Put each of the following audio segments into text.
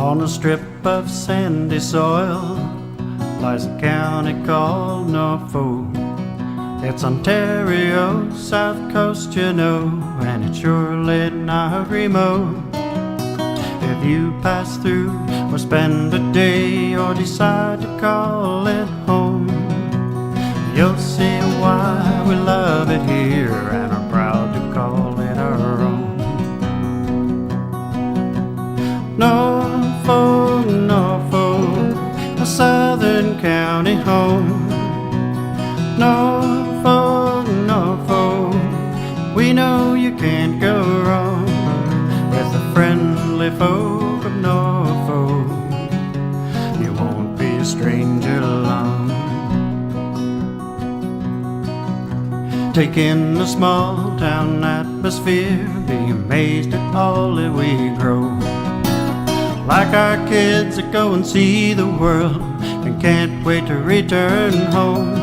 On a strip of sandy soil lies a county called Norfolk. It's Ontario, south coast, you know, and it's surely not remote. If you pass through or spend a day or decide to call it home, you'll see why we love it here and are proud to call it our own. Norfolk, Norfolk, a southern county home. Norfolk, Norfolk, we know you can't go wrong with the friendly folk of Norfolk. You won't be a stranger long. Take in the small town atmosphere, be amazed at all that we grow. Like our kids that go and see the world and can't wait to return home.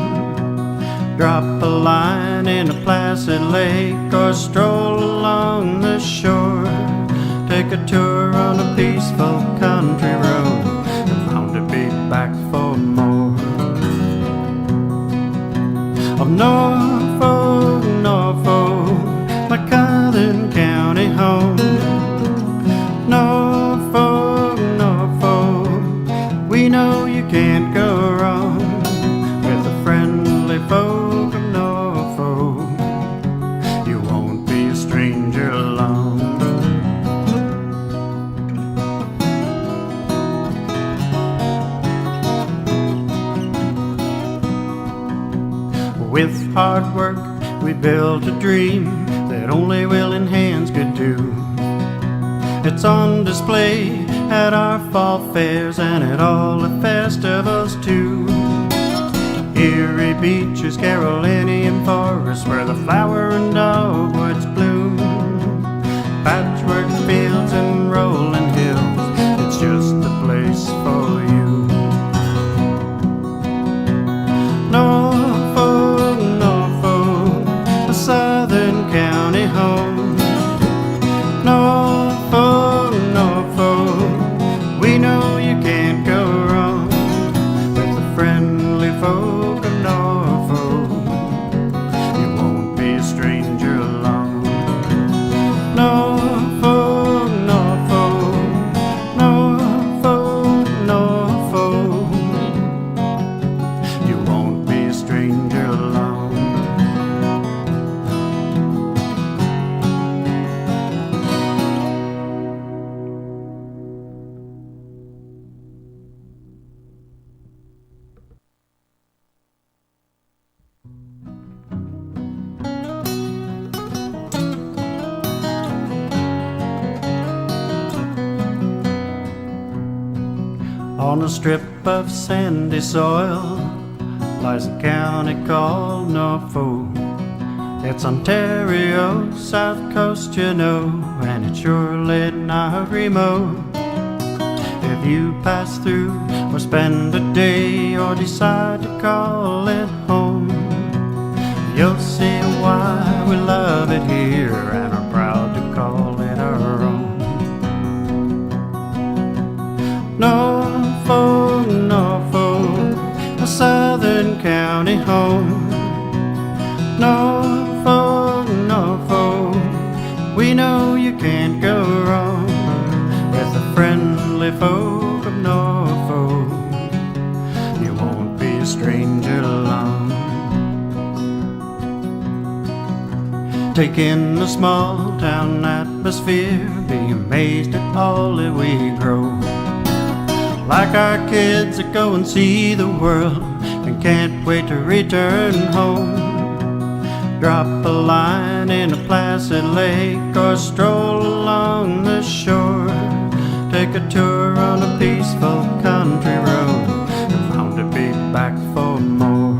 Drop a line in a placid lake or stroll along the shore. Take a tour on a peaceful country road and bound to be back for more. Of Norfolk, Norfolk, my southern county home. Norfolk, Norfolk, we know you can't go wrong with the friendly folk of Norfolk. You won't be a stranger long. With hard work we built a dream that only willing hands could do. It's on display at our fall fairs and at all the festivals too. Erie beaches, Carolinian forests, where the flower and dogwoods bloom. Patchwork fields and rolling hills, it's just the place for you. Norfolk, Norfolk, a southern county home. Norfolk, Norfolk, we know you can't go wrong with the friendly folk of Norfolk. You won't be a stranger long. Norfolk, Norfolk, Norfolk, Norfolk, you won't be a stranger long. On a strip of sandy soil lies a county called Norfolk. It's Ontario, south coast, you know, and it's surely not remote. If you pass through or spend a day or decide to call it home, you'll see why we love it here and are proud to call it our own. Norfolk, Norfolk, a southern county home. Norfolk, Norfolk, we know you can't go wrong with the friendly folk of Norfolk. You won't be a stranger long. Take in the small town atmosphere, be amazed at all that we grow. Like our kids that go and see the world and can't wait to return home. Drop a line in a placid lake or stroll along the shore. Take a tour on a peaceful country road and bound to be back for more.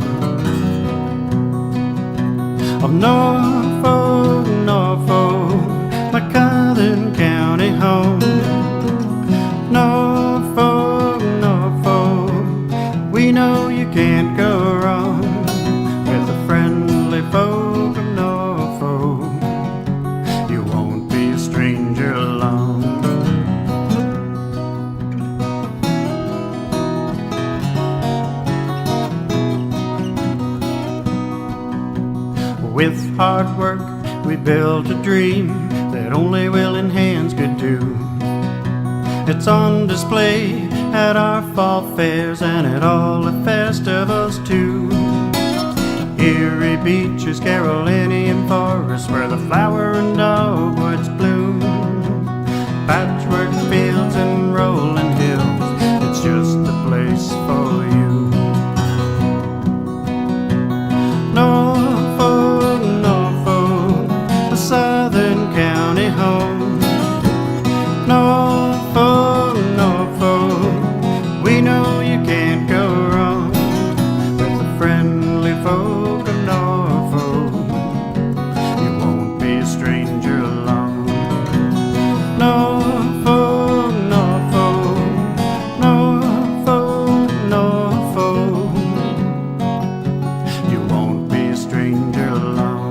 Of Norfolk, Norfolk, my southern county home. Norfolk, Norfolk, we know you can't go wrong with the friendly folk of Norfolk. You won't be a stranger long. With hard work, we built a dream that only willing hands could do. It's on display at our fall fairs and at all the festivals too. Erie beaches, Carolinian forests, where the flower and dogwoods bloom. Patchwork fields and rolling hills, it's just the place for you. Norfolk, Norfolk, a southern county home. Norfolk, Norfolk, we know you can't go wrong with the friendly folk of Norfolk. You won't be a stranger along. Norfolk, Norfolk, Norfolk, Norfolk, you won't be a stranger along.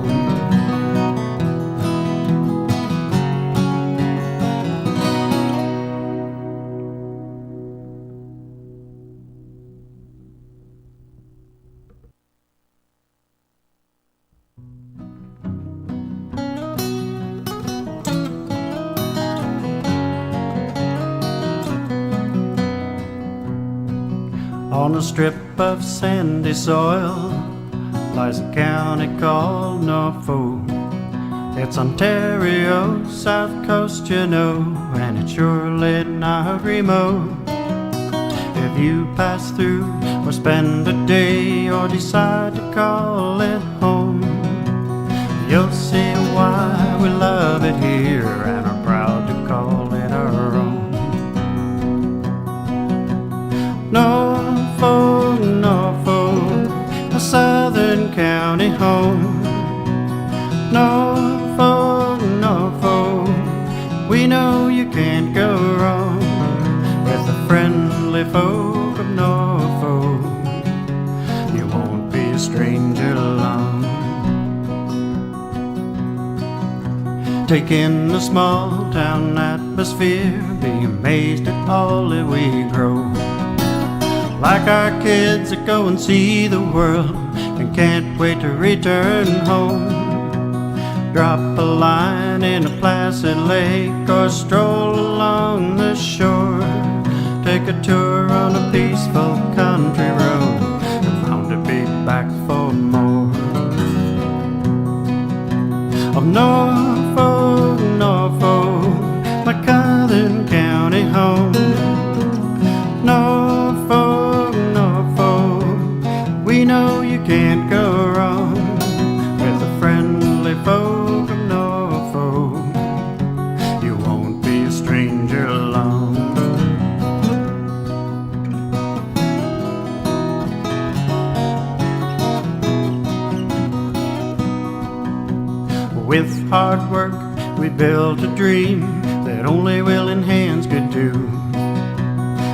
On a strip of sandy soil lies a county called Norfolk. It's Ontario's south coast, you know, and it's surely not remote. If you pass through or spend a day or decide to call it home, you'll see why we love it here and are proud to call it our own. Norfolk, Norfolk, a southern county home. Norfolk, Norfolk, we know you can't go wrong with the friendly folk of Norfolk. You won't be a stranger along. Take in the small town atmosphere, be amazed at all that we grow. Like our kids that go and see the world and can't wait to return home. Drop a line in a placid lake or stroll along the shore. Take a tour on a peaceful country road and bound to be back for more. Of Norfolk, Norfolk, my southern county home. Norfolk, Norfolk, we know you can't go wrong with the friendly folk of Norfolk. You won't be a stranger along. With hard work, we built a dream that only willing hands could do.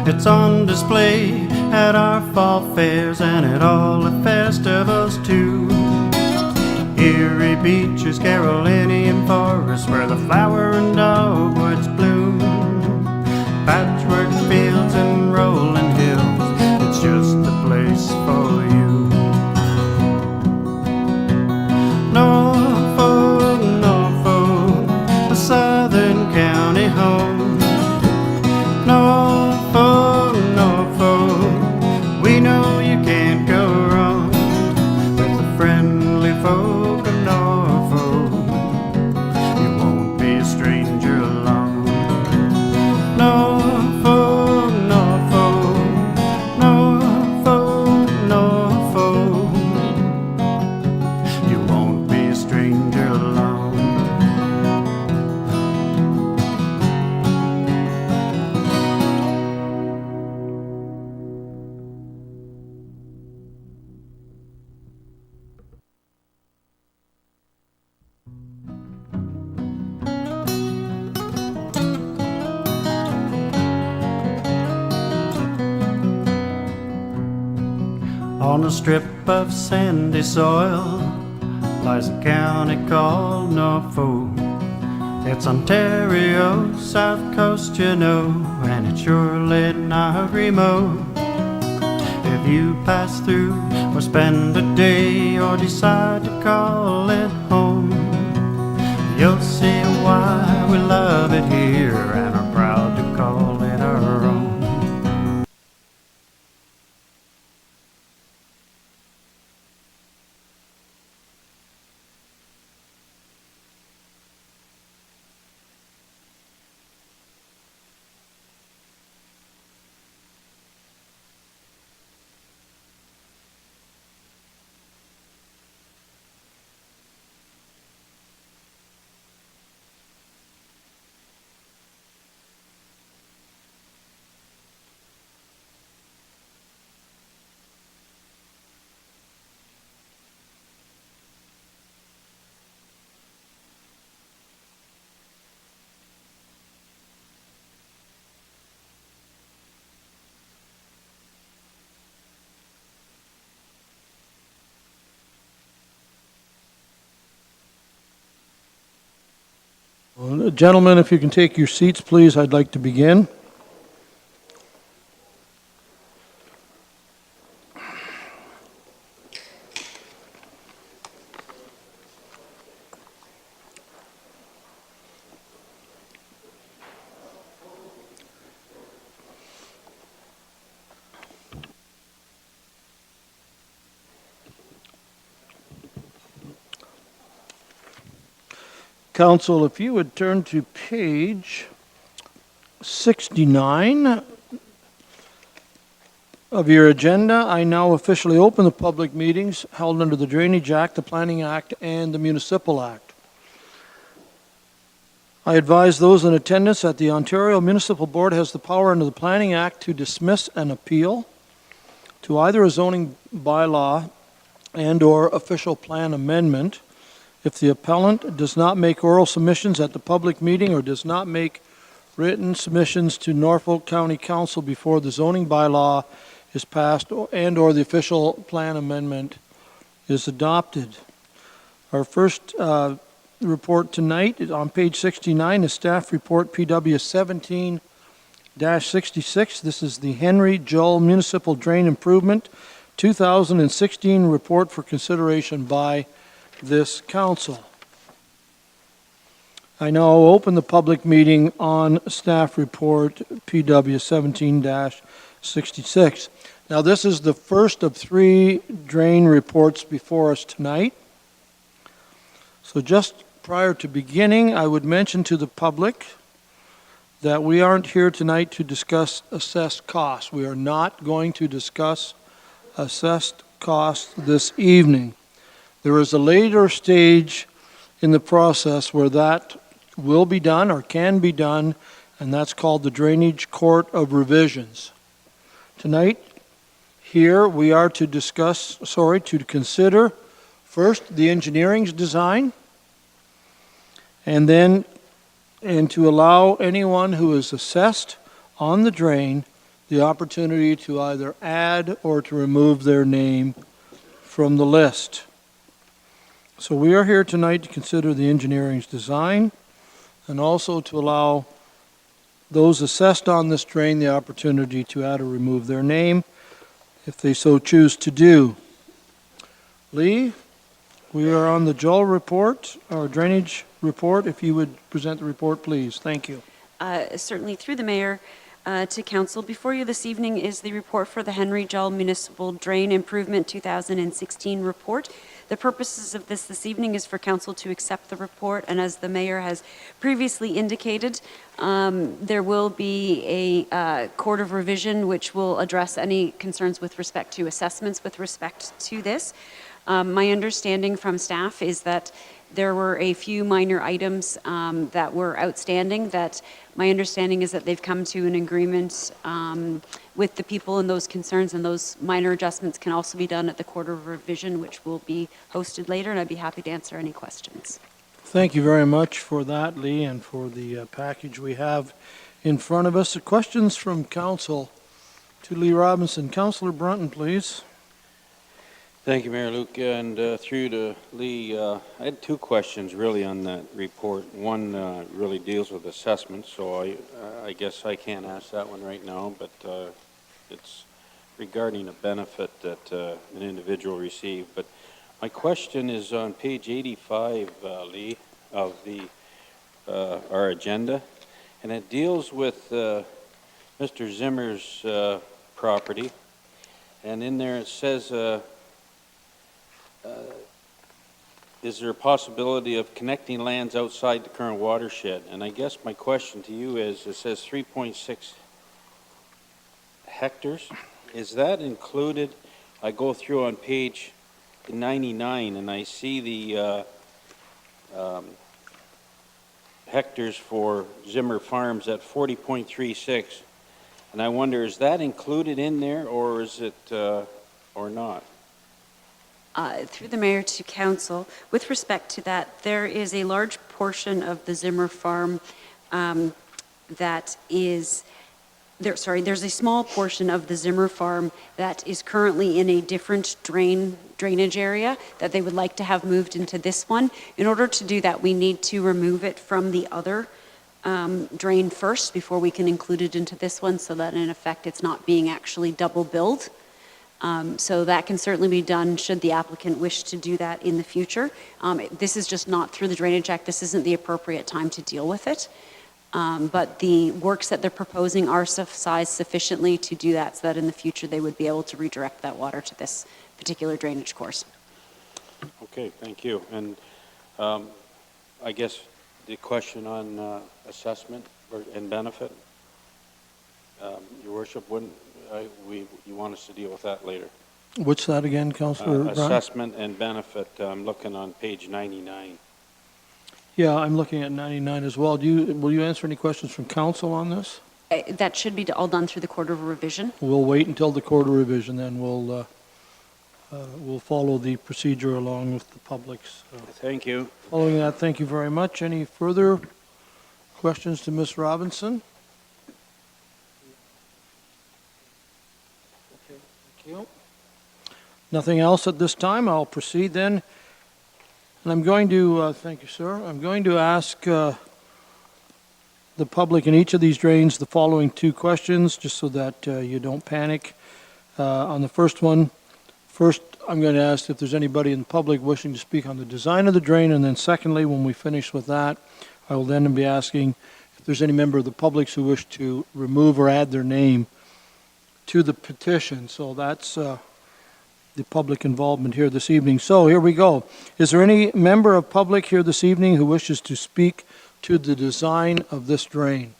It's on display at our fall fairs and at all the festivals too. Erie beaches, Carolinian forests, where the flower and dogwoods bloom. Patchwork fields and rolling hills, it's just the place for you. Norfolk, Norfolk, a southern county home. Norfolk, Norfolk, we know you can't go wrong with the friendly folk of Norfolk. You won't be a stranger along. Norfolk, Norfolk, Norfolk, Norfolk, you won't be a stranger along. On a strip of sandy soil lies a county called Norfolk. It's Ontario's south coast, you know, and it's surely not remote. If you pass through or spend a day or or decide to call it home, you'll see why we love it here and are proud to call it our own. Well, gentlemen, if you can take your seats, please, I'd like to begin. Council, if you would turn to page 69 of your agenda, I now officially open the public meetings held under the Drainage Act, the Planning Act, and the Municipal Act. I advise those in attendance that the Ontario Municipal Board has the power under the Planning Act to dismiss an appeal to either a zoning bylaw and/or official plan amendment if the appellant does not make oral submissions at the public meeting or does not make written submissions to Norfolk County Council before the zoning bylaw is passed and/or the official plan amendment is adopted. Our first report tonight is on page 69 is Staff Report PW 17-66. This is the Henry Joel Municipal Drain Improvement 2016 report for consideration by this council. I now open the public meeting on Staff Report PW 17-66. Now, this is the first of 3 drain reports before us tonight. So just prior to beginning, I would mention to the public that we aren't here tonight to discuss assessed costs. We are not going to discuss assessed costs this evening. There is a later stage in the process where that will be done or can be done, and that's called the Drainage Court of Revisions. Tonight, here we are to consider first the engineering design, and to allow anyone who is assessed on the drain the opportunity to either add or to remove their name from the list. So we are here tonight to consider the engineering design and also to allow those assessed on this drain the opportunity to add or remove their name if they so choose to do. Lee, we are on the Joel report, our drainage report. If you would present the report, please. Thank you. Certainly, through the mayor to council. Before you this evening is the report for the Henry Joel Municipal Drain Improvement 2016 report. The purposes of this evening is for council to accept the report, and as the mayor has previously indicated, there will be a court of revision which will address any concerns with respect to assessments with respect to this. My understanding from staff is that there were a few minor items that were outstanding that my understanding is that they've come to an agreement with the people and those concerns, and those minor adjustments can also be done at the Court of Revision, which will be hosted later, and I'd be happy to answer any questions. Thank you very much for that, Lee, and for the package we have in front of us. Questions from council to Lee Robinson. Councillor Brunton, please. Thank you, Mayor Luke, and through to Lee, I had 2 questions really on that report. One really deals with assessments, so I guess I can't ask that one right now, but it's regarding a benefit that an individual received. But My question is on page 85, Lee, of our agenda, and it deals with Mr. Zimmer's property. And in there it says, is there a possibility of connecting lands outside the current watershed? And I guess my question to you is, it says 3.6 hectares. Is that included? I go through on page 99 and I see the hectares for Zimmer Farms at 40.36. And I wonder, is that included in there, or is it, or not? Through the mayor to council, with respect to that, there is a large portion of the Zimmer farm that is, there's a small portion of the Zimmer farm that is currently in a different drainage area that they would like to have moved into this one. In order to do that, we need to remove it from the other drain first before we can include it into this one, so that in effect it's not being actually double billed. So that can certainly be done should the applicant wish to do that in the future. This is just not through the Drainage Act. This isn't the appropriate time to deal with it. But the works that they're proposing are sized sufficiently to do that, so that in the future they would be able to redirect that water to this particular drainage course. Okay, thank you. And I guess the question on assessment and benefit, Your Worship, you want us to deal with that later? What's that again, Councillor Brown? Assessment and benefit, I'm looking on page 99. Yeah, I'm looking at 99 as well. Will you answer any questions from council on this? That should be all done through the Court of Revision. We'll wait until the quarter revision, then we'll follow the procedure along with the public's. Thank you. Following that, thank you very much. Any further questions to Ms. Robinson? Okay, thank you. Nothing else at this time. I'll proceed then. And I'm going to, thank you, sir. I'm going to ask the public in each of these drains the following two questions, just so that you don't panic. On the first one, I'm going to ask if there's anybody in the public wishing to speak on the design of the drain, and then secondly, when we finish with that, I will then be asking if there's any member of the public who wish to remove or add their name to the petition. So that's the public involvement here this evening. So here we go. Is there any member of public here this evening who wishes to speak to the design of this drain?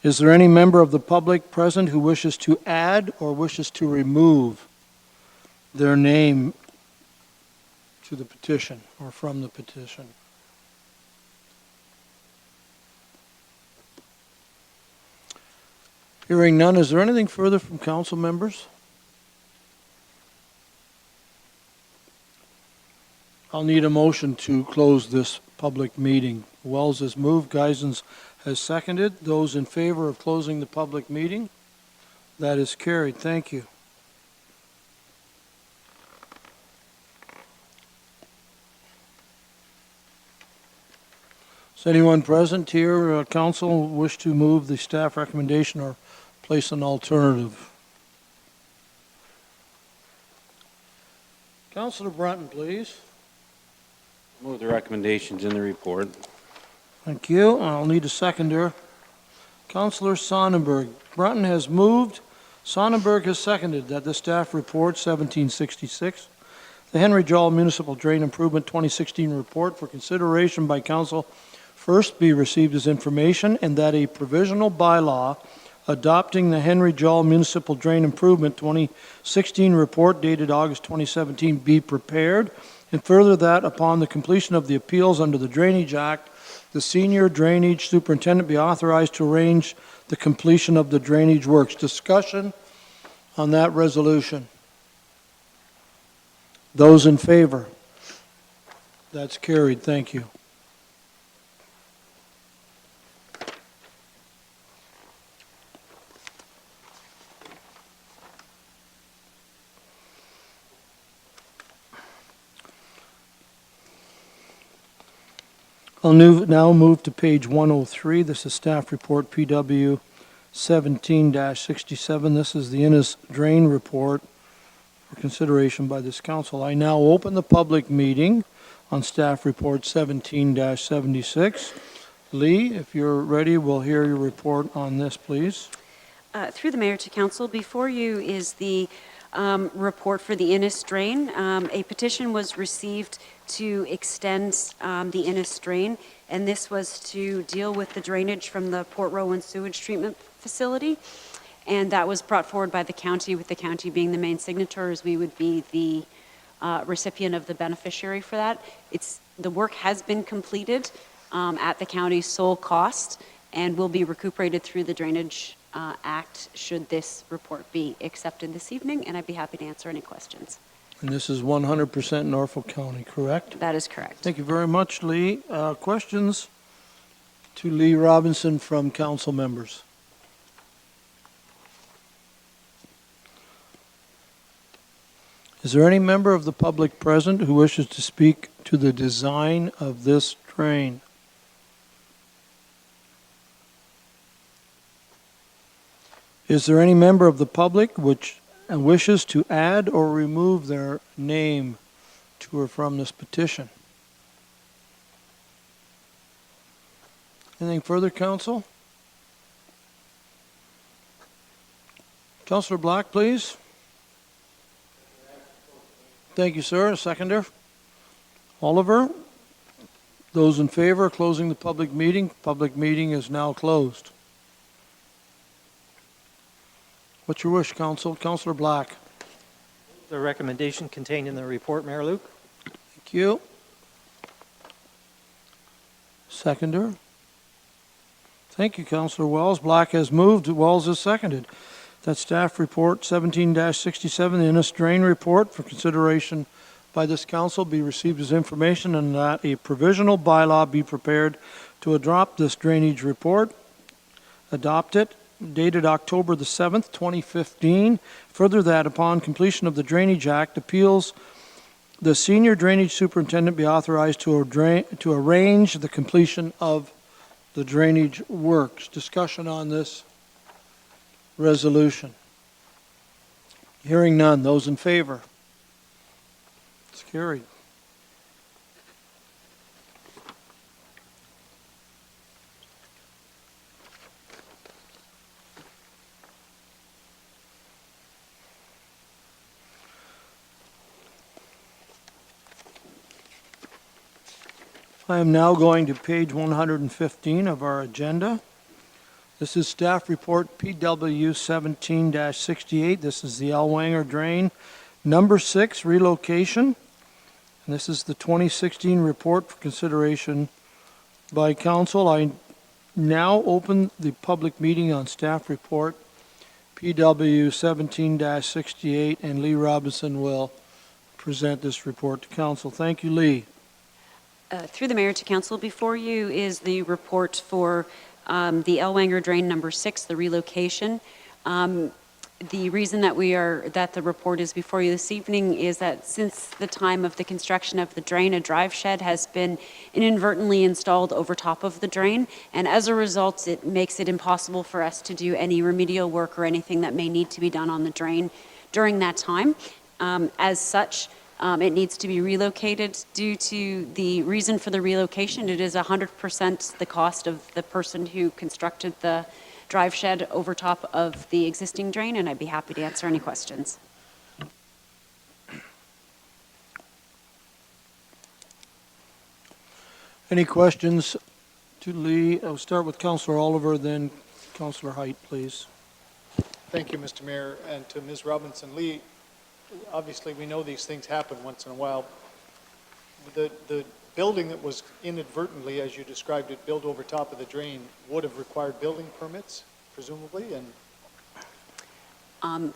Is there any member of the public present who wishes to add or wishes to remove their name to the petition or from the petition? Hearing none, is there anything further from council members? I'll need a motion to close this public meeting. Wells has moved, Geisens has seconded. Those in favor of closing the public meeting? That is carried. Thank you. Does anyone present here, council, wish to move the staff recommendation or place an alternative? Councillor Brunton, please. Move the recommendations in the report. Thank you. I'll need a seconder. Councillor Sonnenberg. Brunton has moved. Sonnenberg has seconded that the staff report 1766, the Henry Jol Municipal Drain Improvement 2016 report for consideration by council first be received as information, and that a provisional bylaw adopting the Henry Jol Municipal Drain Improvement 2016 report dated August 2017 be prepared, and further that upon the completion of the appeals under the Drainage Act, the senior drainage superintendent be authorized to arrange the completion of the drainage works. Discussion on that resolution. Those in favor? That's carried. Thank you. I'll now move to page 103. This is staff report PW 17-67. This is the Innis Drain Report for consideration by this council. I now open the public meeting on Staff Report 17-76. Lee, if you're ready, we'll hear your report on this, please. Through the mayor to council, before you is the report for the Innis Drain. A petition was received to extend the Innis Drain, and this was to deal with the drainage from the Port Rowan sewage treatment facility. And that was brought forward by the county, with the county being the main signator, as we would be the recipient of the beneficiary for that. The work has been completed at the county's sole cost and will be recuperated through the Drainage Act should this report be accepted this evening, and I'd be happy to answer any questions. And this is 100% Norfolk County, correct? That is correct. Thank you very much, Lee. Questions to Lee Robinson from council members? Is there any member of the public present who wishes to speak to the design of this drain? Is there any member of the public which wishes to add or remove their name to or from this petition? Anything further, council? Councillor Black, please. Thank you, sir. A seconder. Oliver. Those in favor of closing the public meeting. Public meeting is now closed. What's your wish, council? Councillor Black. The recommendation contained in the report, Mayor Luke. Thank you. Seconder. Thank you, Councillor Wells. Black has moved. Wells is seconded. That staff report 17-67, the Innis Drain Report for consideration by this council be received as information, and that a provisional bylaw be prepared to adopt this drainage report. Adopt it, dated October the 7th, 2015. Further, that upon completion of the Drainage Act, appeals, the senior drainage superintendent be authorized to arrange the completion of the drainage works. Discussion on this resolution. Hearing none. Those in favor? It's carried. I am now going to page 115 of our agenda. This is staff report PW 17-68. This is the Ellwanger Drain number 6 relocation. And this is the 2016 report for consideration by council. I now open the public meeting on staff report PW 17-68, and Lee Robinson will present this report to council. Thank you, Lee. Through the mayor to council, before you is the report for the Ellwanger Drain number 6, the relocation. The reason that the report is before you this evening is that since the time of the construction of the drain, a drive shed has been inadvertently installed over top of the drain, and as a result, it makes it impossible for us to do any remedial work or anything that may need to be done on the drain during that time. As such, it needs to be relocated. Due to the reason for the relocation, it is 100% the cost of the person who constructed the drive shed over top of the existing drain, and I'd be happy to answer any questions. Any questions to Lee? I'll start with Councillor Oliver, then Councillor Height, please. Thank you, Mr. Mayor, and to Ms. Robinson. Lee, obviously we know these things happen once in a while. The building that was inadvertently, as you described it, built over top of the drain would have required building permits, presumably, and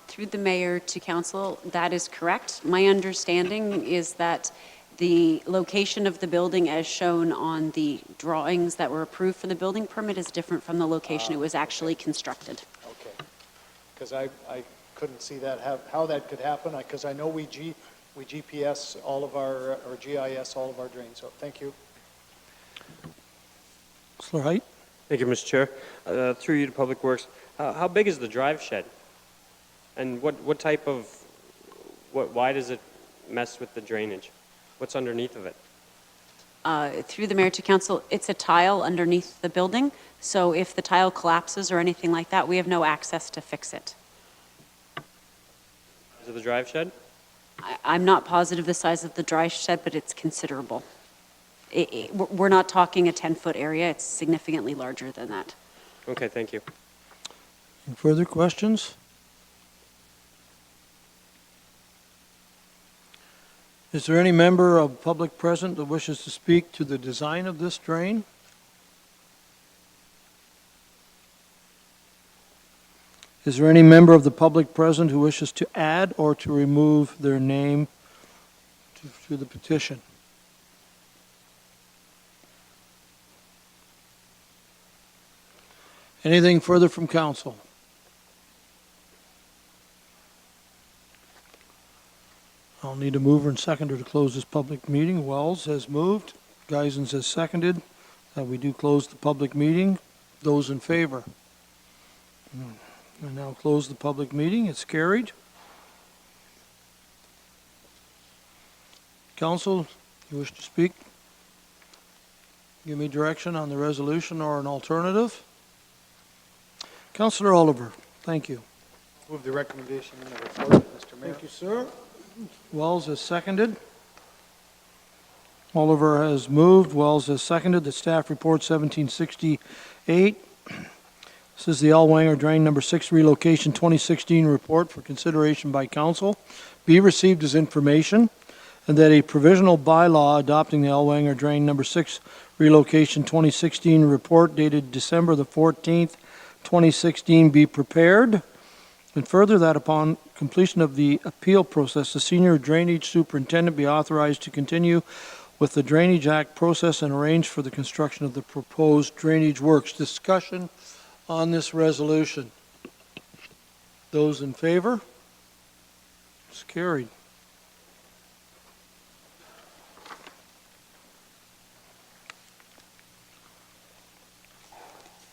Through the mayor to council, that is correct. My understanding is that the location of the building as shown on the drawings that were approved for the building permit is different from the location it was actually constructed. okay, because I couldn't see that, how that could happen, because I know we GPS all of our, or GIS all of our drains, so thank you. Councillor Height? Thank you, Mr. Chair. Through you to Public Works, how big is the drive shed? And what type of, why does it mess with the drainage? What's underneath of it? Through the mayor to council, it's a tile underneath the building, so if the tile collapses or anything like that, we have no access to fix it. Is it the drive shed? I'm not positive the size of the dry shed, but it's considerable. We're not talking a 10-foot area, it's significantly larger than that. Okay, thank you. Any further questions? Is there any member of public present that wishes to speak to the design of this drain? Is there any member of the public present who wishes to add or to remove their name to the petition? Anything further from council? I'll need a mover and seconder to close this public meeting. Wells has moved. Geisens has seconded that we do close the public meeting. Those in favor? I now close the public meeting. It's carried. Council, you wish to speak? Give me direction on the resolution or an alternative? Councillor Oliver, thank you. Move the recommendation in the report, Mr. Mayor. Thank you, sir. Wells has seconded. Oliver has moved. Wells has seconded. The staff report 1768. This is the Ellwanger Drain Number 6 Relocation 2016 report for consideration by council. Be received as information, and that a provisional bylaw adopting the Ellwanger Drain Number 6 Relocation 2016 report dated December the 14th, 2016 be prepared. And further, that upon completion of the appeal process, the senior drainage superintendent be authorized to continue with the Drainage Act process and arrange for the construction of the proposed drainage works. Discussion on this resolution. Those in favor? It's carried.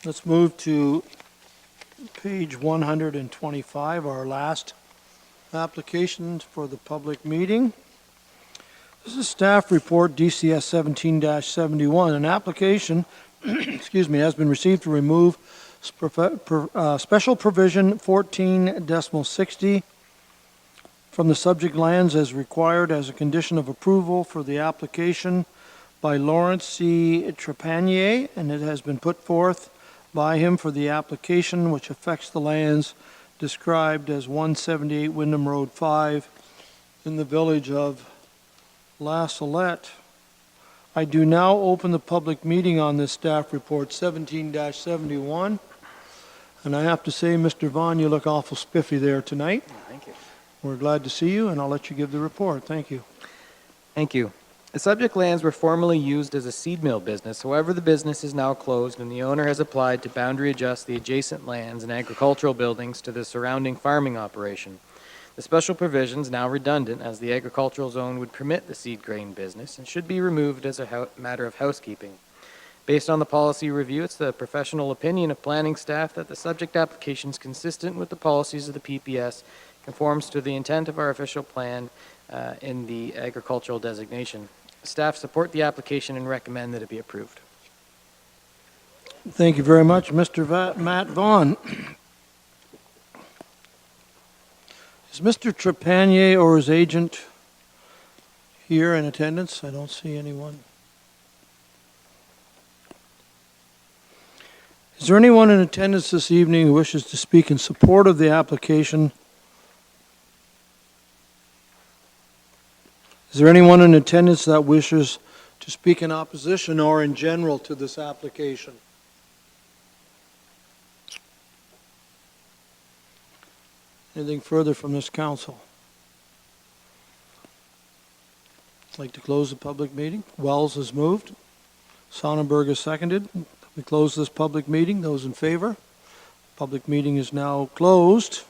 Let's move to page 125, our last application for the public meeting. This is staff report DCS 17-71. An application excuse me, has been received to remove special provision 14.60 from the subject lands as required as a condition of approval for the application by Lawrence C. Trepanier, and it has been put forth by him for the application which affects the lands described as 178 Wyndham Road 5 in the village of La Salette. I do now open the public meeting on this staff report 17-71. And I have to say, Mr. Vaughn, you look awful spiffy there tonight. Thank you. We're glad to see you, and I'll let you give the report. Thank you. Thank you. The subject lands were formerly used as a seed mill business. However, the business is now closed, and the owner has applied to boundary adjust the adjacent lands and agricultural buildings to the surrounding farming operation. The special provision is now redundant, as the agricultural zone would permit the seed grain business and should be removed as a matter of housekeeping. Based on the policy review, it's the professional opinion of planning staff that the subject application is consistent with the policies of the PPS, conforms to the intent of our official plan in the agricultural designation. Staff support the application and recommend that it be approved. Thank you very much, Mr. Matt Vaughn. Is Mr. Trepanier or his agent here in attendance? I don't see anyone. Is there anyone in attendance this evening who wishes to speak in support of the application? Is there anyone in attendance that wishes to speak in opposition or in general to this application? Anything further from this council? I'd like to close the public meeting. Wells has moved. Sonnenberg has seconded. We close this public meeting. Those in favor? Public meeting is now closed.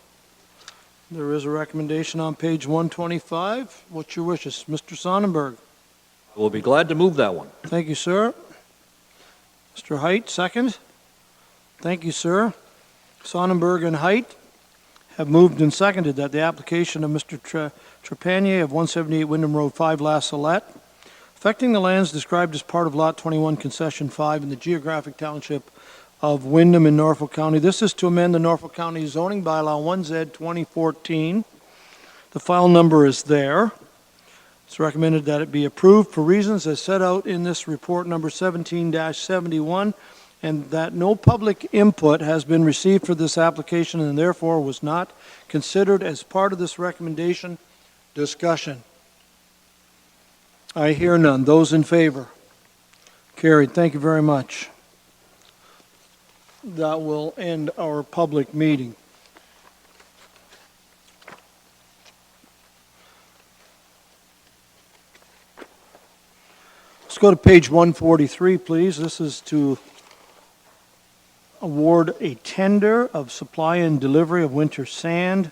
There is a recommendation on page 125. What's your wishes? Mr. Sonnenberg. We'll be glad to move that one. Thank you, sir. Mr. Height, second. Thank you, sir. Sonnenberg and Height have moved and seconded that the application of Mr. Trepanier of 178 Wyndham Road 5, La Salette, affecting the lands described as part of Lot 21, Concession 5 in the geographic township of Wyndham in Norfolk County. This is to amend the Norfolk County zoning bylaw 1Z 2014. The file number is there. It's recommended that it be approved for reasons as set out in this report number 17-71, and that no public input has been received for this application and therefore was not considered as part of this recommendation. Discussion. I hear none. Those in favor? Carried. Thank you very much. That will end our public meeting. Let's go to page 143, please. This is to award a tender of supply and delivery of winter sand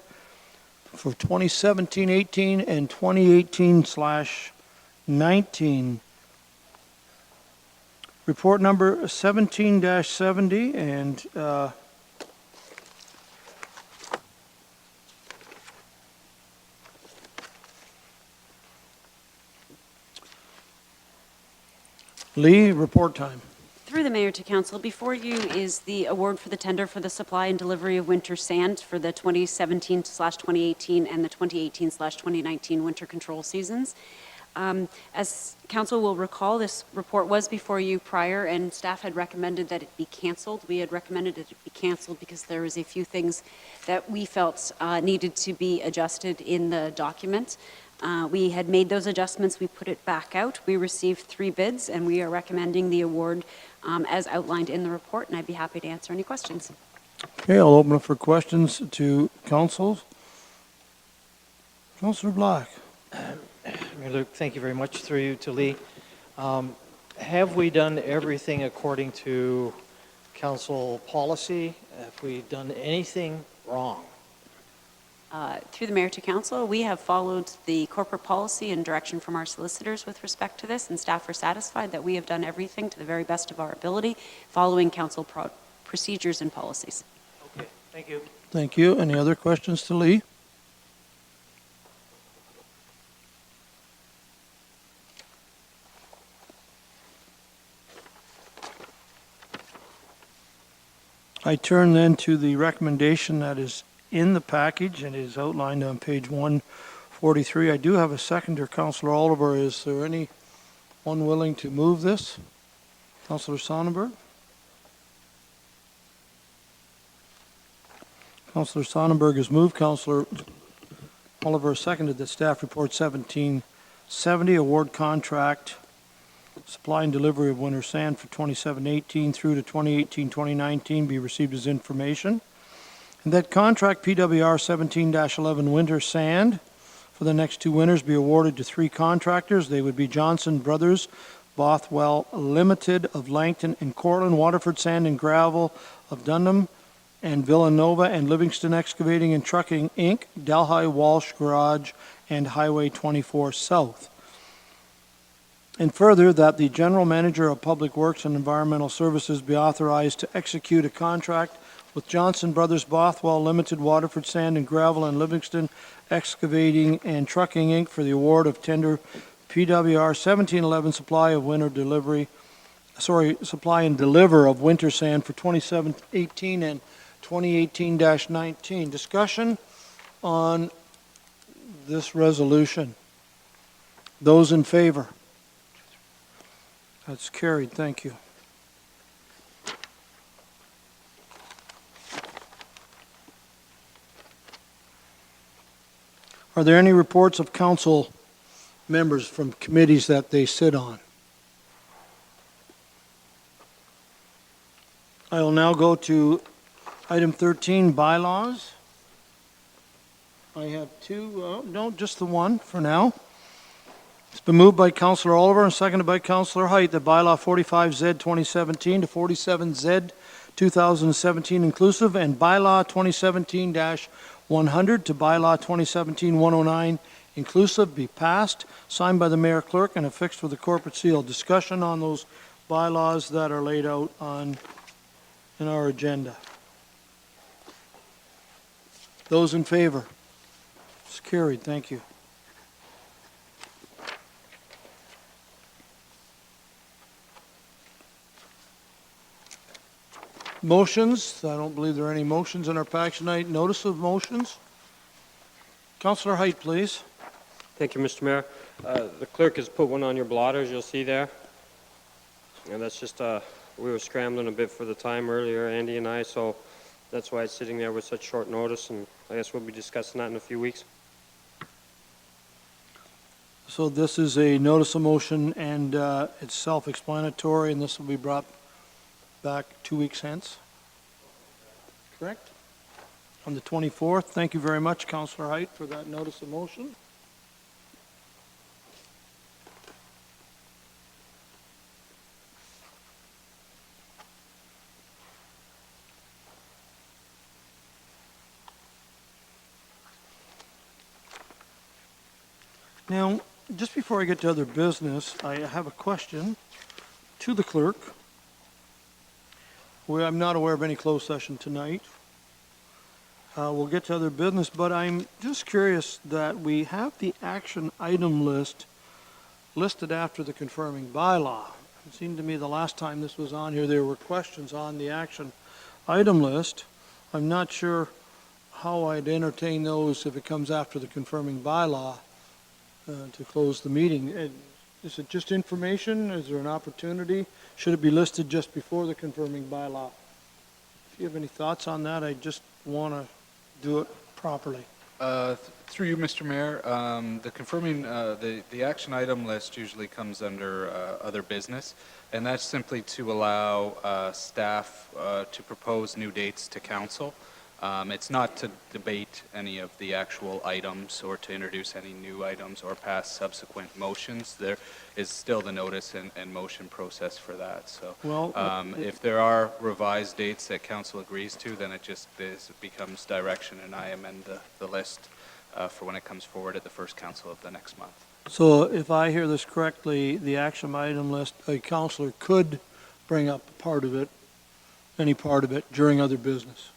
for 2017-18 and 2018/19. Report number 17-70, and Lee, report time. Through the mayor to council, before you is the award for the tender for the supply and delivery of winter sand for the 2017/2018 and the 2018/2019 winter control seasons. As council will recall, this report was before you prior, and staff had recommended that it be canceled. We had recommended that it be canceled because there was a few things that we felt needed to be adjusted in the document. We had made those adjustments. We put it back out. We received 3 bids, and we are recommending the award as outlined in the report, and I'd be happy to answer any questions. Okay, I'll open it for questions to council. Councilor Black. Mayor Luke, thank you very much. Through you to Lee. Have we done everything according to council policy? Have we done anything wrong? Through the mayor to council, we have followed the corporate policy and direction from our solicitors with respect to this, and staff are satisfied that we have done everything to the very best of our ability, following council procedures and policies. Okay, thank you. Thank you. Any other questions to Lee? I turn then to the recommendation that is in the package and is outlined on page 143. I do have a seconder, Councillor Oliver. Is there anyone willing to move this? Councillor Sonnenberg? Councillor Sonnenberg has moved. Councillor Oliver has seconded that staff report 1770, award contract, supply and delivery of winter sand for 27-18 through to 2018-2019 be received as information. And that contract PWR 17-11 winter sand for the next 2 winters be awarded to 3 contractors. They would be Johnson Brothers, Bothwell Limited of Langton and Cortland, Waterford Sand and Gravel of Dundham and Villanova, and Livingston Excavating and Trucking, Inc., Delhi Walsh Garage, and Highway 24 South. And further, that the General Manager of Public Works and Environmental Services be authorized to execute a contract with Johnson Brothers, Bothwell Limited, Waterford Sand and Gravel, and Livingston Excavating and Trucking, Inc. for the award of tender PWR 1711 supply and deliver of winter sand for 27-18 and 2018-19. Discussion on this resolution. Those in favor? That's carried. Thank you. Are there any reports of council members from committees that they sit on? I will now go to item 13, bylaws. I have 2, no, just the one for now. It's been moved by Councillor Oliver and seconded by Councillor Height that bylaw 45Z 2017 to 47Z 2017 inclusive and bylaw 2017-100 to bylaw 2017-109 inclusive be passed, signed by the mayor clerk, and affixed with a corporate seal. Discussion on those bylaws that are laid out on in our agenda? Those in favor? It's carried, thank you. Motions, I don't believe there are any motions in our pack tonight. Notice of motions? Councillor Height, please. Thank you, Mr. Mayor. The clerk has put one on your blotters, you'll see there. And that's just, we were scrambling a bit for the time earlier, Andy and I, so that's why it's sitting there with such short notice, and I guess we'll be discussing that in a few weeks. So this is a notice of motion, and it's self-explanatory, and this will be brought back 2 weeks hence? Correct? On the 24th. Thank you very much, Councillor Height, for that notice of motion. Now, just before I get to other business, I have a question to the clerk. I'm not aware of any closed session tonight. We'll get to other business, but I'm just curious that we have the action item list listed after the confirming bylaw. It seemed to me the last time this was on here, there were questions on the action item list. I'm not sure how I'd entertain those if it comes after the confirming bylaw to close the meeting. Is it just information? Is there an opportunity? Should it be listed just before the confirming bylaw? If you have any thoughts on that, I just want to do it properly. Through you, Mr. Mayor, the confirming, the action item list usually comes under other business, and that's simply to allow staff to propose new dates to council. It's not to debate any of the actual items or to introduce any new items or pass subsequent motions. There is still the notice and motion process for that. So if there are revised dates that council agrees to, then it becomes direction, and I amend the list for when it comes forward at the first council of the next month. So if I hear this correctly, the action item list, a councillor could bring up part of it, any part of it, during other business.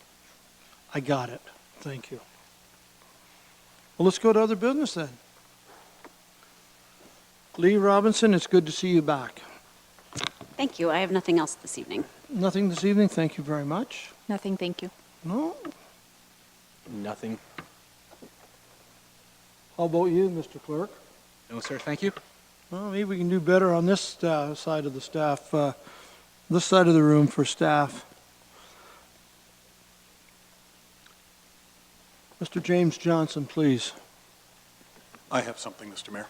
I got it. Thank you. Well, let's go to other business then. Lee Robinson, it's good to see you back. Thank you. I have nothing else this evening. Nothing this evening. Thank you very much. Nothing, thank you. No? Nothing. How about you, Mr. Clerk? No, sir, thank you. Well, maybe we can do better on this side of the staff, this side of the room for staff. Mr. James Johnson, please. I have something, Mr. Mayor.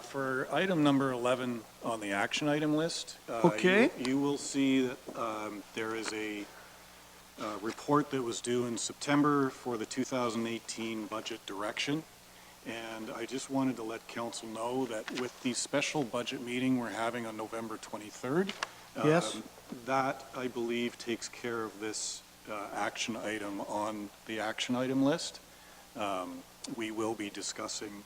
For item number 11 on the action item list, Okay. you will see that there is a report that was due in September for the 2018 budget direction. And I just wanted to let council know that with the special budget meeting we're having on November 23rd, Yes. that, I believe, takes care of this action item on the action item list. We will be discussing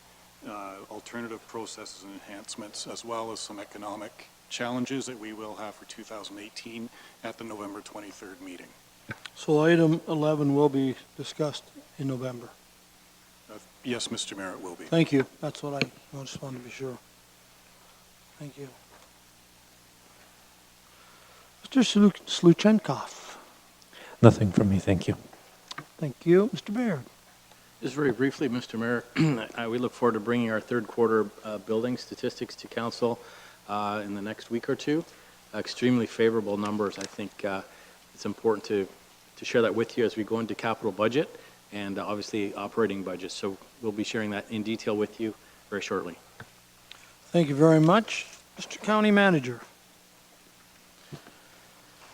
alternative processes and enhancements, as well as some economic challenges that we will have for 2018 at the November 23rd meeting. So item 11 will be discussed in November. Yes, Mr. Mayor, it will be. Thank you. That's what I just wanted to be sure. Thank you. Mr. Sluchenkov. Nothing from me, thank you. Thank you. Mr. Baird. Just very briefly, Mr. Mayor, we look forward to bringing our third quarter building statistics to council in the next week or two. Extremely favorable numbers. I think it's important to share that with you as we go into capital budget and obviously operating budget. So we'll be sharing that in detail with you very shortly. Thank you very much. Mr. County Manager.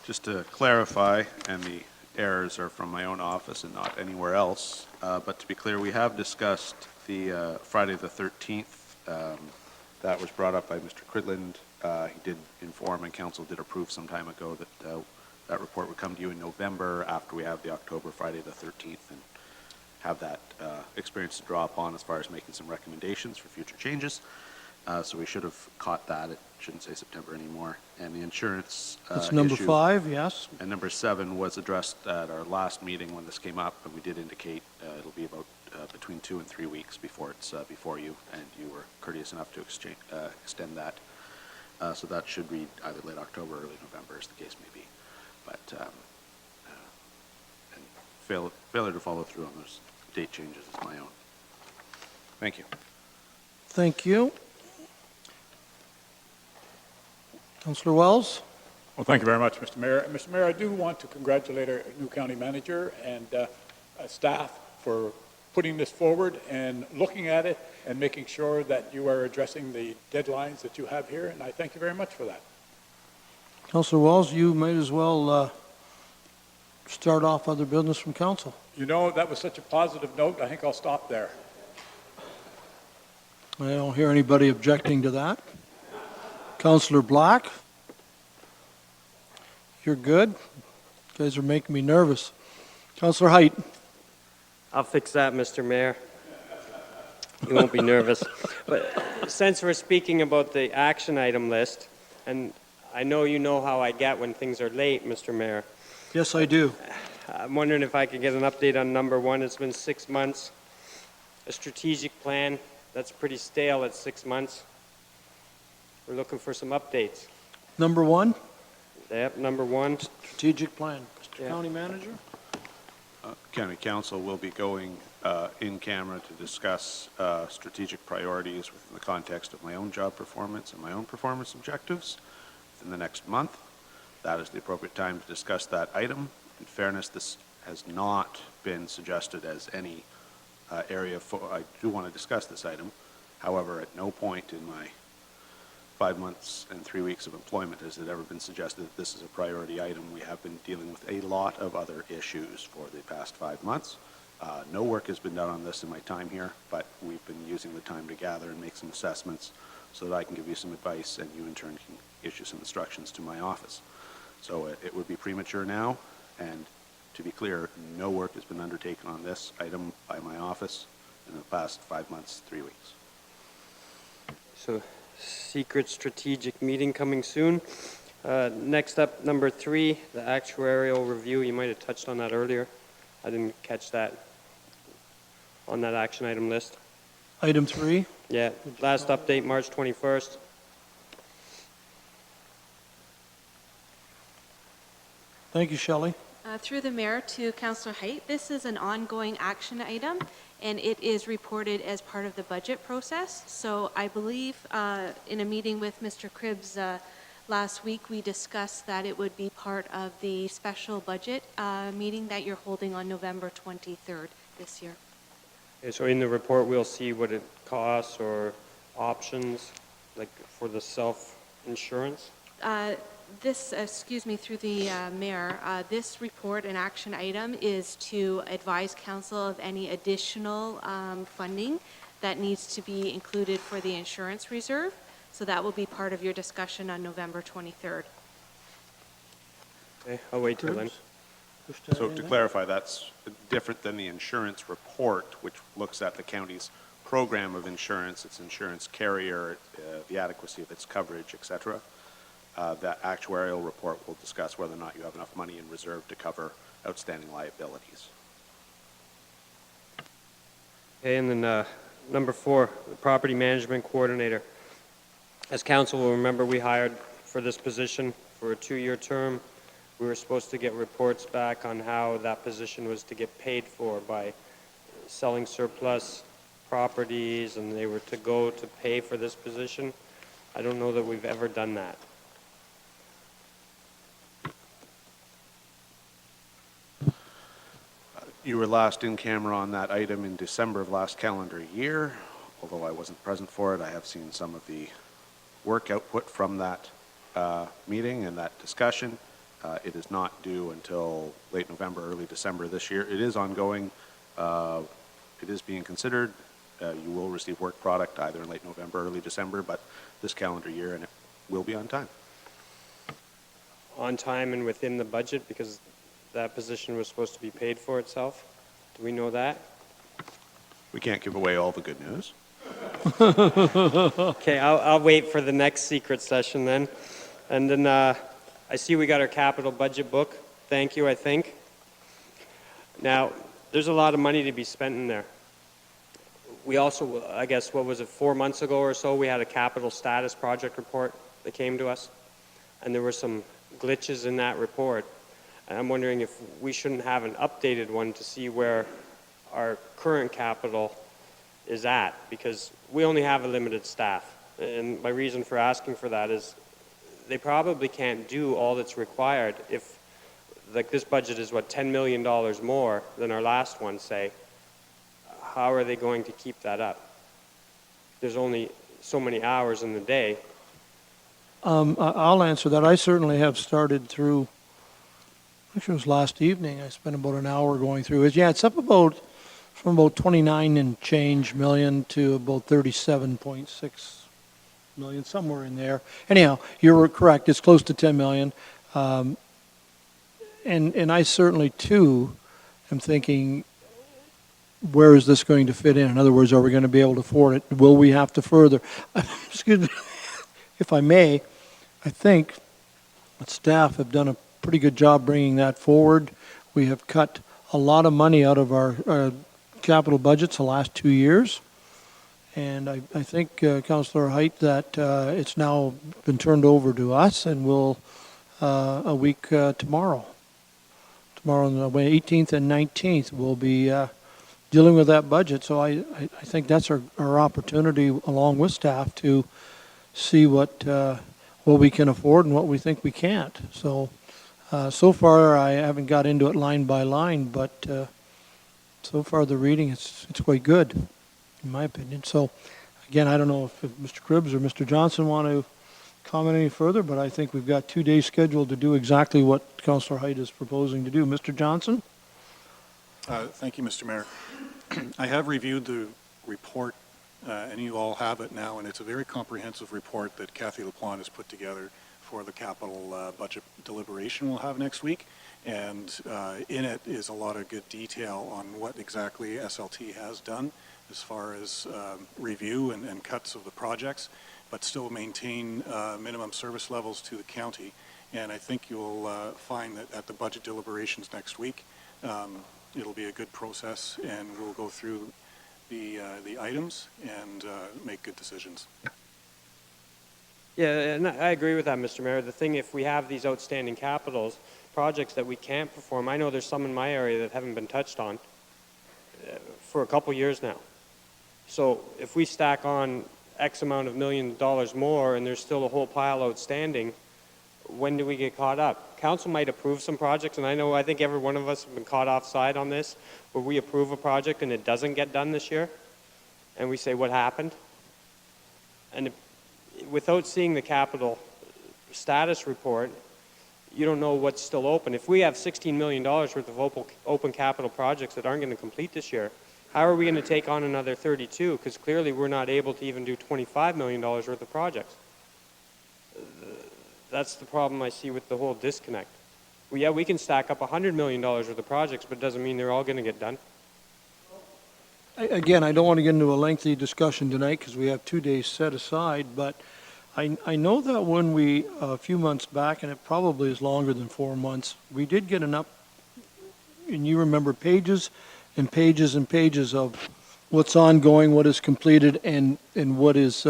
Just to clarify, and the errors are from my own office and not anywhere else, but to be clear, we have discussed the Friday the 13th. That was brought up by Mr. Cridland. He did inform, and council did approve some time ago that that report would come to you in November after we have the October Friday the 13th and have that experience to draw upon as far as making some recommendations for future changes. So we should have caught that shouldn't say September anymore. And the insurance That's number issue- 5, yes. And number 7 was addressed at our last meeting when this came up, and we did indicate it'll be about between 2 and 3 weeks before it's before you, and you were courteous enough to extend that. So that should read either late October or early November, as the case may be. But and failure to follow through on those date changes is my own. Thank you. Thank you. Councillor Wells? Well, thank you very much, Mr. Mayor. Mr. Mayor, I do want to congratulate our new county manager and staff for putting this forward and looking at it and making sure that you are addressing the deadlines that you have here, and I thank you very much for that. Councillor Wells, you might as well start off other business from council. You know, that was such a positive note, I think I'll stop there. I don't hear anybody objecting to that. Councillor Black? You're good? You guys are making me nervous. Councillor Height? I'll fix that, Mr. Mayor. You won't be nervous. But since we're speaking about the action item list, and I know you know how I get when things are late, Mr. Mayor. Yes, I do. I'm wondering if I could get an update on number 1. It's been 6 months. A strategic plan, that's pretty stale at 6 months. We're looking for some updates. Number 1, Yep, number 1. strategic plan. Mr. Yeah. County Manager? County Council will be going in camera to discuss strategic priorities within the context of my own job performance and my own performance objectives within the next month. That is the appropriate time to discuss that item. In fairness, this has not been suggested as any area for, I do want to discuss this item. However, at no point in my 5 months and 3 weeks of employment has it ever been suggested that this is a priority item. We have been dealing with a lot of other issues for the past 5 months. No work has been done on this in my time here, but we've been using the time to gather and make some assessments so that I can give you some advice and you in turn can issue some instructions to my office. So it would be premature now, and to be clear, no work has been undertaken on this item by my office in the past 5 months, 3 weeks. So, secret strategic meeting coming soon. Next up, number 3, the actuarial review. You might have touched on that earlier. I didn't catch that on that action item list. Item 3. Yeah, last update, March 21st. Thank you, Shelley. Through the mayor to Councillor Height, this is an ongoing action item, and it is reported as part of the budget process. So I believe in a meeting with Mr. Cribbs last week, we discussed that it would be part of the special budget meeting that you're holding on November 23rd this year. Okay, so in the report, we'll see what it costs or options, like for the self-insurance? Excuse me, through the mayor, this report and action item is to advise council of any additional funding that needs to be included for the insurance reserve. So that will be part of your discussion on November 23rd. Okay, I'll wait till then. So to clarify, that's different than the insurance report, which looks at the county's program of insurance, its insurance carrier, the adequacy of its coverage, et cetera. That actuarial report will discuss whether or not you have enough money in reserve to cover outstanding liabilities. Okay, and then number 4, the property management coordinator. As council will remember, we hired for this position for a 2-year term. We were supposed to get reports back on how that position was to get paid for by selling surplus properties, and they were to go to pay for this position. I don't know that we've ever done that. You were last in camera on that item in December of last calendar year. Although I wasn't present for it, I have seen some of the work output from that meeting and that discussion. It is not due until late November, early December this year. It is ongoing. It is being considered. You will receive work product either in late November, early December, but this calendar year, and it will be on time. On time and within the budget, because that position was supposed to be paid for itself? Do we know that? We can't give away all the good news. Okay, I'll wait for the next secret session then. And then I see we got our capital budget book. Thank you, I think. Now, there's a lot of money to be spent in there. We also, I guess, what was it, 4 months ago or so, we had a capital status project report that came to us. And there were some glitches in that report. And I'm wondering if we shouldn't have an updated one to see where our current capital is at, because we only have a limited staff. And my reason for asking for that is they probably can't do all that's required if, like, this budget is, what, $10 million more than our last one, say. How are they going to keep that up? There's only so many hours in the day. I'll answer that. I certainly have started through, actually it was last evening, I spent about an hour going through it. Yeah, it's up from about 29 and change million to about 37.6 million, somewhere in there. Anyhow, you're correct, it's close to 10 million. And I certainly, too, am thinking, where is this going to fit in? In other words, are we going to be able to afford it? Will we have to further? Excuse me, if I may, I think that staff have done a pretty good job bringing that forward. We have cut a lot of money out of our capital budgets the last 2 years. And I think, Councillor Height, that it's now been turned over to us, and we'll, a week tomorrow. Tomorrow, on the 18th and 19th, we'll be dealing with that budget. So I think that's our opportunity, along with staff, to see what we can afford and what we think we can't. So, so far I haven't got into it line by line, but so far the reading, it's quite good, in my opinion. So, again, I don't know if Mr. Cribbs or Mr. Johnson want to comment any further, but I think we've got 2 days scheduled to do exactly what Councillor Height is proposing to do. Mr. Johnson? Thank you, Mr. Mayor. I have reviewed the report, and you all have it now, and it's a very comprehensive report that Kathy LaPlante has put together for the capital budget deliberation we'll have next week. And in it is a lot of good detail on what exactly SLT has done as far as review and cuts of the projects, but still maintain minimum service levels to the county. And I think you'll find that at the budget deliberations next week, it'll be a good process, and we'll go through the items and make good decisions. Yeah, and I agree with that, Mr. Mayor. The thing, if we have these outstanding capitals, projects that we can't perform, I know there's some in my area that haven't been touched on for a couple years now. So if we stack on X amount of $1 million more and there's still a whole pile outstanding, when do we get caught up? Council might approve some projects, and I think every one of us have been caught offside on this, where we approve a project and it doesn't get done this year, and we say, what happened? And without seeing the capital status report, you don't know what's still open. If we have $16 million worth of open capital projects that aren't going to complete this year, how are we going to take on another 32? Because clearly we're not able to even do $25 million worth of projects. That's the problem I see with the whole disconnect. Well, yeah, we can stack up $100 million worth of projects, but it doesn't mean they're all going to get done. Again, I don't want to get into a lengthy discussion tonight because we have 2 days set aside, but I know that when we, a few months back, and it probably is longer than 4 months, we did get and you remember pages and pages and pages of what's ongoing, what is completed, and what is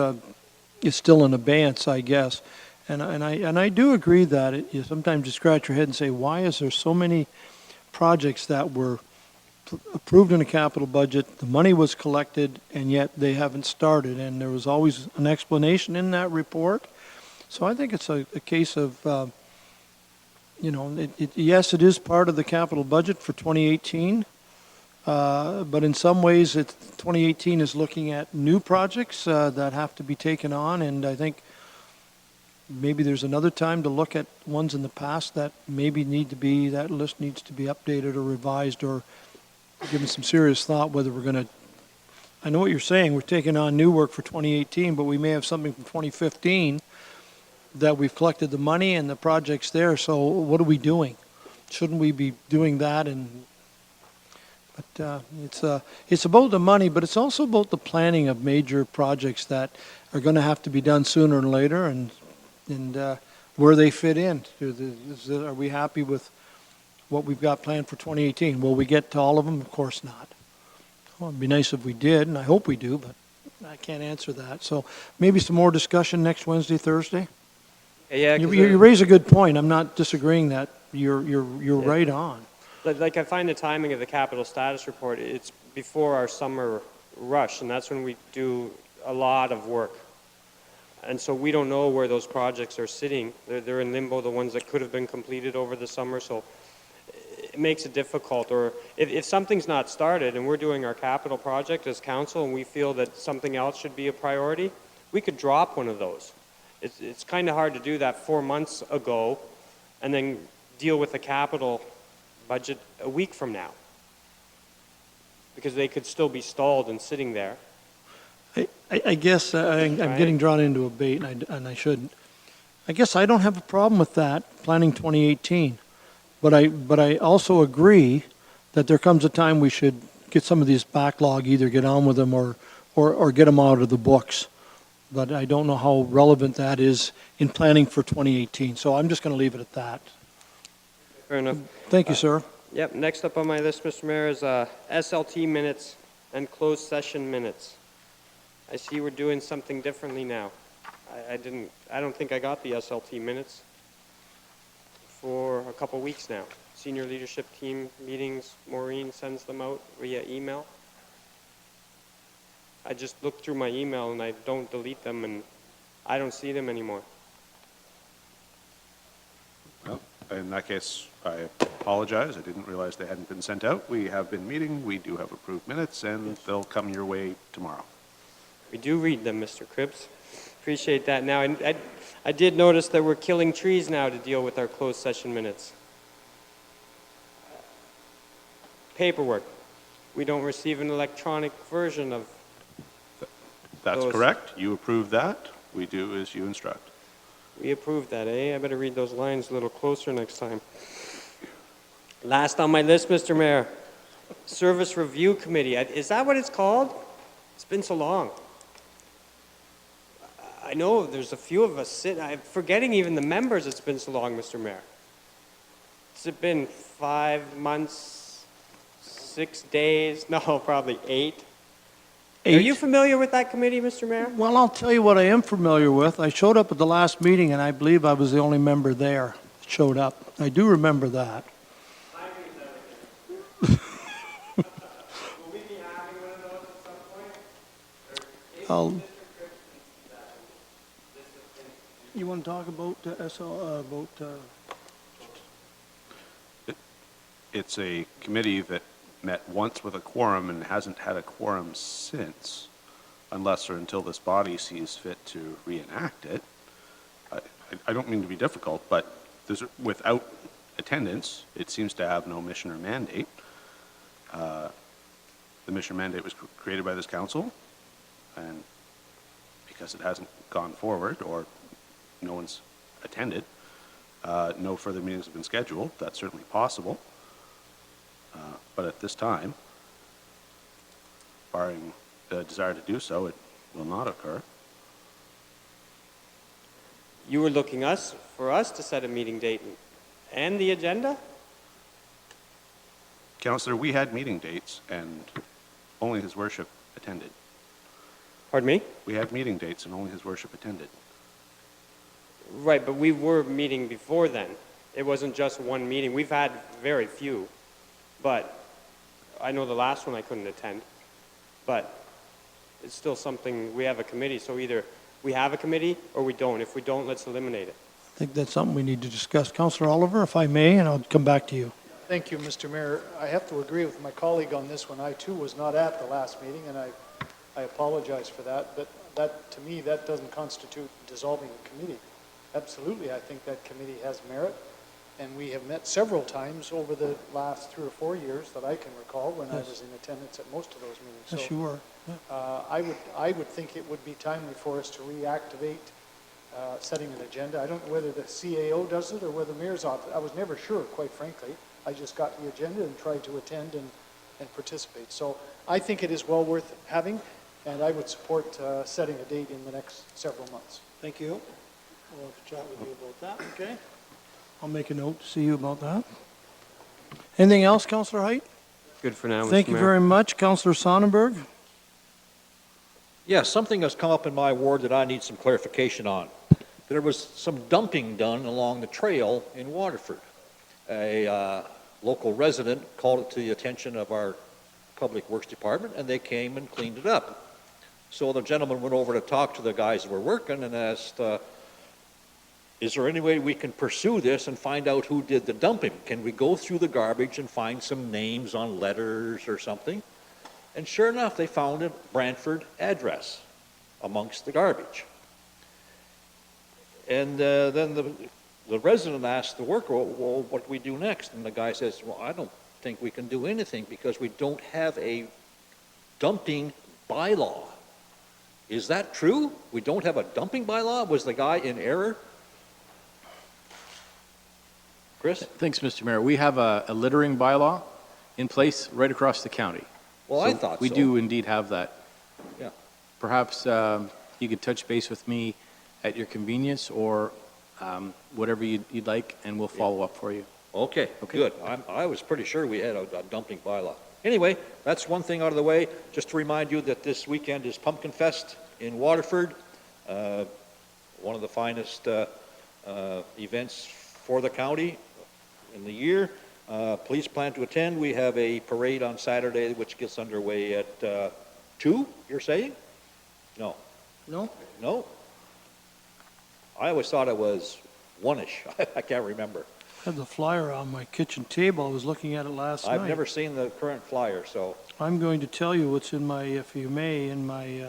still in abeyance, I guess. And I do agree that you sometimes you scratch your head and say, why is there so many projects that were approved in a capital budget, the money was collected, and yet they haven't started, and there was always an explanation in that report. So I think it's a case of, yes, it is part of the capital budget for 2018, but in some ways 2018 is looking at new projects that have to be taken on, and I think maybe there's another time to look at ones in the past that maybe that list needs to be updated or revised or given some serious thought whether we're going to, I know what you're saying, we're taking on new work for 2018, but we may have something from 2015 that we've collected the money and the project's there, so what are we doing? Shouldn't we be doing that? And But it's about the money, but it's also about the planning of major projects that are going to have to be done sooner or later, and where they fit in. Are we happy with what we've got planned for 2018? Will we get to all of them? Of course not. Well, it'd be nice if we did, and I hope we do, but I can't answer that. So maybe some more discussion next Wednesday, Thursday. Yeah, You raise a good point. I'm not disagreeing that. You're right on. like I find the timing of the capital status report, it's before our summer rush, and that's when we do a lot of work. And so we don't know where those projects are sitting. They're in limbo, the ones that could have been completed over the summer, so it makes it difficult. Or if something's not started and we're doing our capital project as council and we feel that something else should be a priority, we could drop one of those. It's kind of hard to do that 4 months ago and then deal with the capital budget a week from now, because they could still be stalled and sitting there. I guess I'm getting drawn into a bait, and I shouldn't. I guess I don't have a problem with that, planning 2018. But I also agree that there comes a time we should get some of these backlog, either get on with them or get them out of the books. But I don't know how relevant that is in planning for 2018. So I'm just going to leave it at that. Fair enough. Thank you, sir. Yep, next up on my list, Mr. Mayor, is SLT minutes and closed session minutes. I see we're doing something differently now. I don't think I got the SLT minutes for a couple weeks now. Senior leadership team meetings, Maureen sends them out via email. I just looked through my email and I don't delete them, and I don't see them anymore. Well, in that case, I apologize. I didn't realize they hadn't been sent out. We have been meeting. We do have approved minutes, and they'll come your way tomorrow. We do read them, Mr. Cribs. Appreciate that. Now, I did notice that we're killing trees now to deal with our closed session minutes. Paperwork. We don't receive an electronic version of That's those. correct. You approve that. We do as you instruct. We approved that, eh? I better read those lines a little closer next time. Last on my list, Mr. Mayor, Service Review Committee. Is that what it's called? It's been so long. I know there's a few of us I'm forgetting even the members. It's been so long, Mr. Mayor. Has it been 5 months, 6 days? No, probably 8. Are you familiar with that committee, Mr. Mayor? Well, I'll tell you what I am familiar with. I showed up at the last meeting, and I believe I was the only member there that showed up. I do remember that. You want to talk about It's a committee that met once with a quorum and hasn't had a quorum since, unless or until this body sees fit to reenact it. I don't mean to be difficult, but without attendance, it seems to have no mission or mandate. The mission mandate was created by this council, and because it hasn't gone forward or no one's attended, no further meetings have been scheduled. That's certainly possible. But at this time, barring the desire to do so, it will not occur. You were looking for us to set a meeting date and the agenda? Councillor, we had meeting dates and only His Worship attended. Pardon me? We had meeting dates and only His Worship attended. Right, but we were meeting before then. It wasn't just one meeting. We've had very few, but I know the last one I couldn't attend. But it's still something, we have a committee, so either we have a committee or we don't. If we don't, let's eliminate it. I think that's something we need to discuss. Councillor Oliver, if I may, and I'll come back to you. Thank you, Mr. Mayor. I have to agree with my colleague on this one. I too was not at the last meeting, and I apologize for that, but that, to me, that doesn't constitute dissolving a committee. Absolutely, I think that committee has merit, and we have met several times over the last 3 or 4 years that I can recall when I was in attendance at most of those meetings. Yes, So, you were. Yeah. I would think it would be timely for us to reactivate setting an agenda. I don't know whether the CAO does it or whether the mayor's office. I was never sure, quite frankly. I just got the agenda and tried to attend and and participate. So I think it is well worth having, and I would support setting a date in the next several months. Thank you. I'll have to chat with you about that, okay? I'll make a note to see you about that. Anything else, Councillor Height? Good for now, Mr. Mayor. Thank you very much. Councillor Sonnenberg? Yeah, something has come up in my ward that I need some clarification on. There was some dumping done along the trail in Waterford. A local resident called it to the attention of our Public Works Department, and they came and cleaned it up. So the gentleman went over to talk to the guys that were working and asked, is there any way we can pursue this and find out who did the dumping? Can we go through the garbage and find some names on letters or something? And sure enough, they found a Brantford address amongst the garbage. And then the resident asked the worker, well, what do we do next? And the guy says, well, I don't think we can do anything because we don't have a dumping bylaw. Is that true? We don't have a dumping bylaw? Was the guy in error? Chris? Thanks, Mr. Mayor. We have a littering bylaw in place right across the county. Well, I thought we so. do indeed have that. Yeah. Perhaps you could touch base with me at your convenience or whatever you'd like, and we'll follow up for you. Okay, good. I was pretty sure we had a dumping bylaw. Anyway, that's one thing out of the way. Just to remind you that this weekend is Pumpkin Fest in Waterford, one of the finest events for the county in the year. Please plan to attend. We have a parade on Saturday, which gets underway at 2, you're saying? No. No? No? I always thought it was 1-ish. I can't remember. I had the flyer on my kitchen table. I was looking at it last night. I've never seen the current flyer, so. I'm going to tell you what's in my, if you may, in my,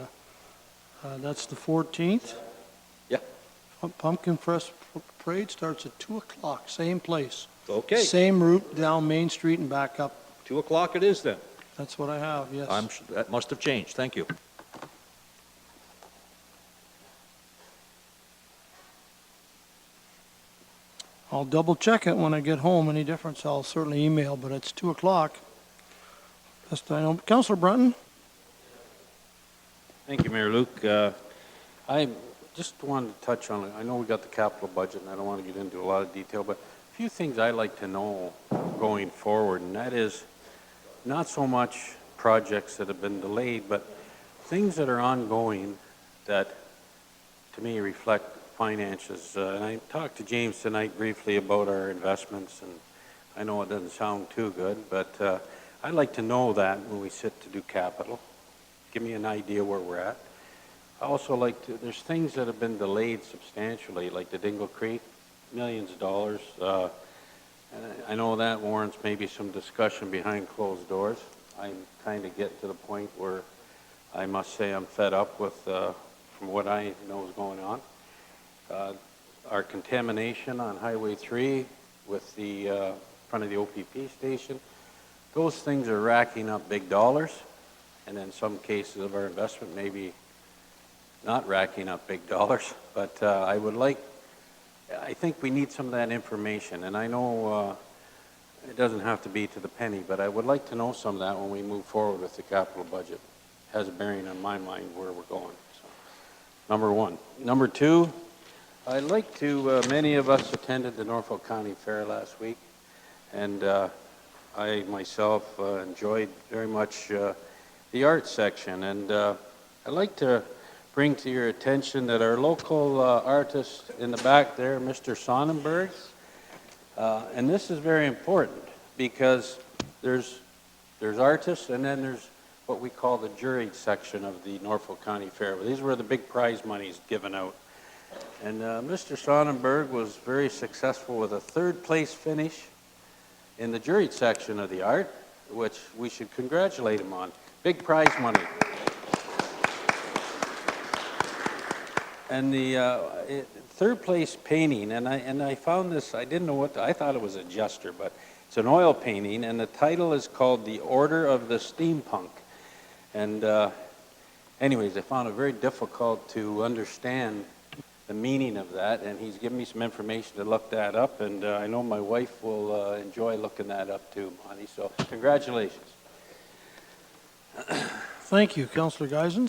that's the 14th. Yeah. Pumpkin Fest Parade starts at 2 o'clock, same place. Okay. Same route down Main Street and back up. 2 o'clock it is then. That's what I have, yes. That must have changed. Thank you. I'll double check it when I get home. Any difference, I'll certainly email, but it's 2 o'clock. Just I know. Councillor Brunton? Thank you, Mayor Luke. I just wanted to touch on it. I know we got the capital budget, and I don't want to get into a lot of detail, but a few things I'd like to know going forward, and that is not so much projects that have been delayed, but things that are ongoing that, to me, reflect finances. And I talked to James tonight briefly about our investments, and I know it doesn't sound too good, but I'd like to know that when we sit to do capital. Give me an idea where we're at. I also like to, there's things that have been delayed substantially, like the Dingle Creek, millions of dollars. And I know that warrants maybe some discussion behind closed doors. I'm kind of getting to the point where I must say I'm fed up with, from what I know is going on. Our contamination on Highway 3 with the front of the OPP station, those things are racking up big dollars, and in some cases of our investment maybe not racking up big dollars, but I think we need some of that information, and I know it doesn't have to be to the penny, but I would like to know some of that when we move forward with the capital budget. It has a bearing on my mind where we're going. So, number one. Number two, I'd like to, many of us attended the Norfolk County Fair last week, and I myself enjoyed very much the arts section, and I'd like to bring to your attention that our local artist in the back there, Mr. Sonnenberg, and this is very important because there's artists and then there's what we call the juried section of the Norfolk County Fair. These were the big prize monies given out. And Mr. Sonnenberg was very successful with a 3rd place finish in the juried section of the art, which we should congratulate him on. Big prize money. And the 3rd place painting, and I found this, I didn't know what, I thought it was a jester, but it's an oil painting, and the title is called The Order of the Steampunk. And anyways, I found it very difficult to understand the meaning of that, and he's given me some information to look that up, and I know my wife will enjoy looking that up too, Monty, so congratulations. Thank you, Councillor Geisens.